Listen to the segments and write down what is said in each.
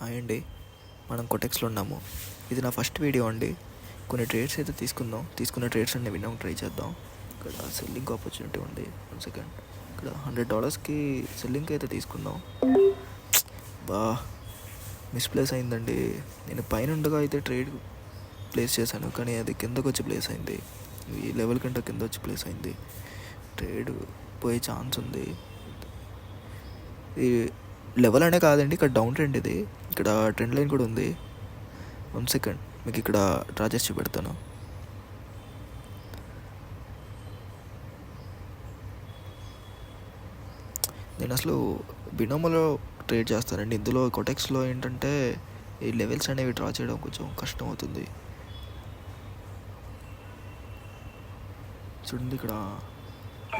Hi అండి. మనం కొటెక్స్లో ఉన్నాము. ఇది నా ఫస్ట్ వీడియో అండి. కొన్ని ట్రేడ్స్ అయితే తీసుకున్న ట్రేడ్స్ అన్ని వినడం ట్రై చేద్దాం. ఇక్కడ సెల్లింగ్ ఆపర్చునిటీ ఉంది. 1 సెకండ్. ఇక్కడ $100కి సెల్లింగ్ అయితే తీసుకుందాం. మిస్ప్లేస్ అయిందండి. నేను పైన ఉండగా అయితే ట్రేడ్ ప్లేస్ చేశాను, కానీ అది కిందకు వచ్చి ప్లేస్ అయింది. ఈ లెవెల్ కంటే కింద వచ్చి ప్లేస్ అయింది. ట్రేడ్ పోయే ఛాన్స్ ఉంది. ఈ లెవెల్ అనే కాదండి, ఇక్కడ డౌన్ ట్రెండ్ ఇది. ఇక్కడ ట్రెండ్ లైన్ కూడా ఉంది. 1 సెకండ్, మీకు ఇక్కడ డ్రా చేసి చూపెడతాను. నేను అసలు బినోమోలో ట్రేడ్ చేస్తానండి. ఇందులో కొటెక్స్లో ఏంటంటే ఈ లెవెల్స్ అనేవి డ్రా చేయడం కొంచెం కష్టం అవుతుంది. చూడండి, ఇక్కడ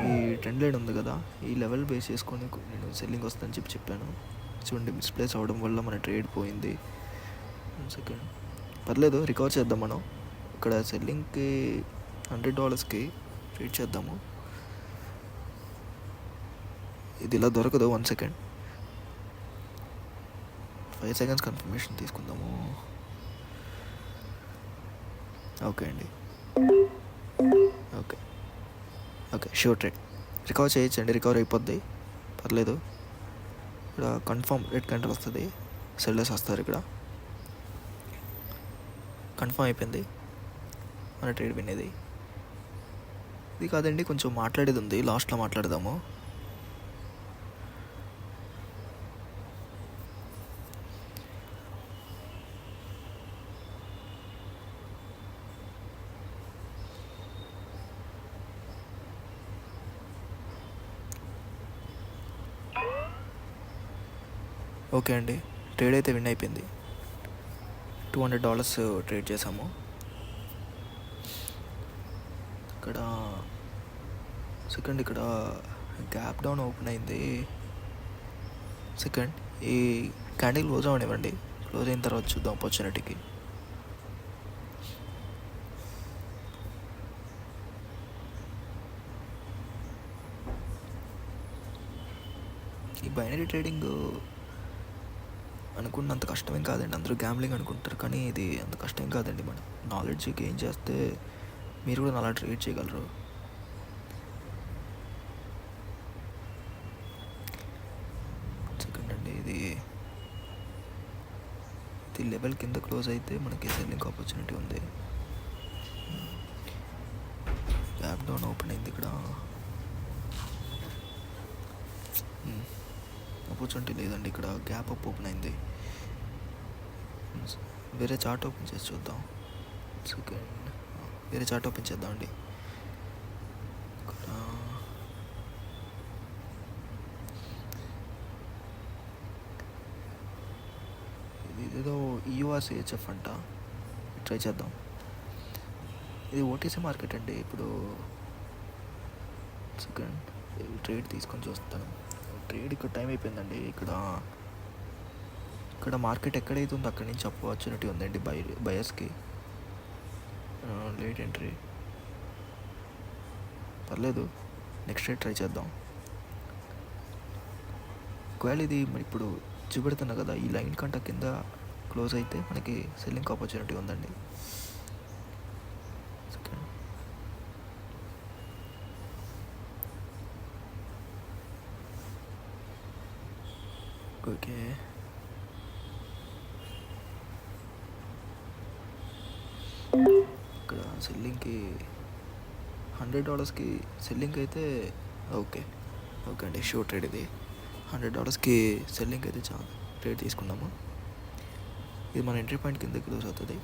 ఈ ట్రెండ్ లైన్ ఉంది కదా, ఈ లెవెల్ బేస్ చేసుకొని నేను సెల్లింగ్ వస్తుందని చెప్పాను. చూడండి, మిస్ప్లేస్ అవ్వడం వల్ల మన ట్రేడ్ పోయింది. 1 సెకండ్, పర్లేదు, రికవర్ చేద్దాం. మనం ఇక్కడ సెల్లింగ్కి $100కి ట్రేడ్ చేద్దాము. ఇది ఇలా దొరకదు. 1 సెకండ్, 5 సెకండ్స్ కన్ఫర్మేషన్ తీసుకుందాము. ఓకే అండి, ఓకే షూర్ ట్రేడ్. రికవర్ చేయొచ్చండి, రికవర్ అయిపోద్ది, పర్లేదు. ఇక్కడ కన్ఫర్మ్ రెడ్ క్యాండిల్ వస్తుంది, సెల్లర్స్ వస్తారు. ఇక్కడ కన్ఫర్మ్ అయిపోయింది, మన ట్రేడ్ వినేది. ఇది కాదండి, కొంచెం మాట్లాడేది ఉంది, లాస్ట్లో మాట్లాడదాము. ఓకే అండి, ట్రేడ్ అయితే విన్ అయిపోయింది. $200 ట్రేడ్ చేసాము. ఇక్కడ సెకండ్, ఇక్కడ గ్యాప్ డౌన్ ఓపెన్ అయింది. సెకండ్, ఈ క్యాండిల్ క్లోజ్ అవ్వనివ్వండి. క్లోజ్ అయిన తర్వాత చూద్దాం ఆపర్చునిటీకి. ఈ బైనరీ ట్రేడింగ్ అనుకున్నంత కష్టమేం కాదండి. అందరూ గ్యాంబ్లింగ్ అనుకుంటారు, కానీ ఇది అంత కష్టం కాదండి. మనం నాలెడ్జ్ గెయిన్ చేస్తే మీరు కూడా అలా ట్రేడ్ చేయగలరు. సెకండ్ అండి, ఇది లెవెల్ కింద క్లోజ్ అయితే మనకి సెల్లింగ్ ఆపర్చునిటీ ఉంది. గ్యాప్ డౌన్ ఓపెన్ అయింది. ఇక్కడ ఆపర్చునిటీ లేదండి, ఇక్కడ గ్యాప్ అప్ ఓపెన్ అయింది. వేరే చార్ట్ ఓపెన్ చేసి చూద్దాం. సెకండ్, వేరే చార్ట్ ఓపెన్ చేద్దామండి. ఇక్కడ ఇదేదో EURCHF అంట, ట్రై చేద్దాం. ఇది OTC మార్కెట్ అండి. ఇప్పుడు సెకండ్ ట్రేడ్ తీసుకొని చూస్తాను. ట్రేడ్ ఇక్కడ టైం అయిపోయిందండి. ఇక్కడ మార్కెట్ ఎక్కడైతే ఉందో అక్కడి నుంచి ఆపర్చునిటీ ఉందండి బయర్స్కి. లేట్ ఎంట్రీ, పర్లేదు, నెక్స్ట్ ట్రేడ్ ట్రై చేద్దాం. ఒకవేళ ఇది ఇప్పుడు చూపెడుతున్నా కదా, ఈ లైన్ కంట కింద క్లోజ్ అయితే మనకి సెల్లింగ్ ఆపర్చునిటీ ఉందండి. ఓకే, ఇక్కడ సెల్లింగ్కి $100కి సెల్లింగ్ అయితే ఓకే అండి, షూర్ ట్రేడ్ ఇది. $100కి సెల్లింగ్ అయితే చాలా ట్రేడ్ తీసుకున్నాము. ఇది మన ఎంట్రీ పాయింట్ కింద క్లోజ్ అవుతుంది.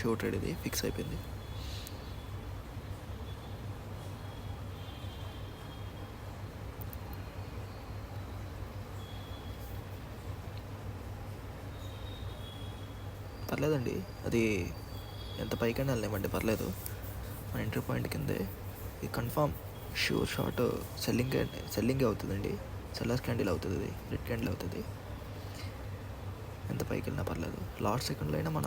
షూర్ ట్రేడ్ ఇది, ఫిక్స్ అయిపోయింది. పర్లేదండి, అది ఎంత పైకైనా వెళ్ళలేమండి, పర్లేదు. మన ఎంట్రీ పాయింట్ కిందే ఇది కన్ఫామ్ షూర్ షార్ట్ సెల్లింగే అవుతుందండి. సెల్లర్స్ క్యాండిల్ అవుతుంది, ఇది రెడ్ క్యాండిల్ అవుతుంది. ఎంత పైకి వెళ్ళినా పర్లేదు. లాస్ట్ సెకండ్లో అయినా మన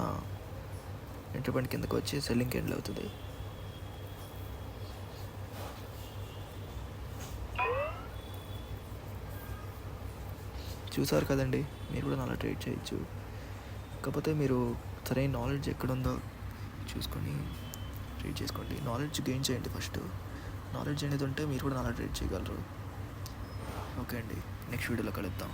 ఎంట్రీ పాయింట్ కిందకి వచ్చి సెల్లింగ్ క్యాండిల్ అవుతుంది. చూసారు కదండి, మీరు కూడా అలా ట్రేడ్ చేయొచ్చు. కాకపోతే మీరు సరైన నాలెడ్జ్ ఎక్కడుందో చూసుకొని ట్రేడ్ చేసుకోండి. నాలెడ్జ్ గెయిన్ చేయండి ఫస్ట్. నాలెడ్జ్ అనేది ఉంటే మీరు కూడా నాలెడ్జ్ ట్రేడ్ చేయగలరు. ఓకే అండి, నెక్స్ట్ వీడియోలో కలుద్దాం.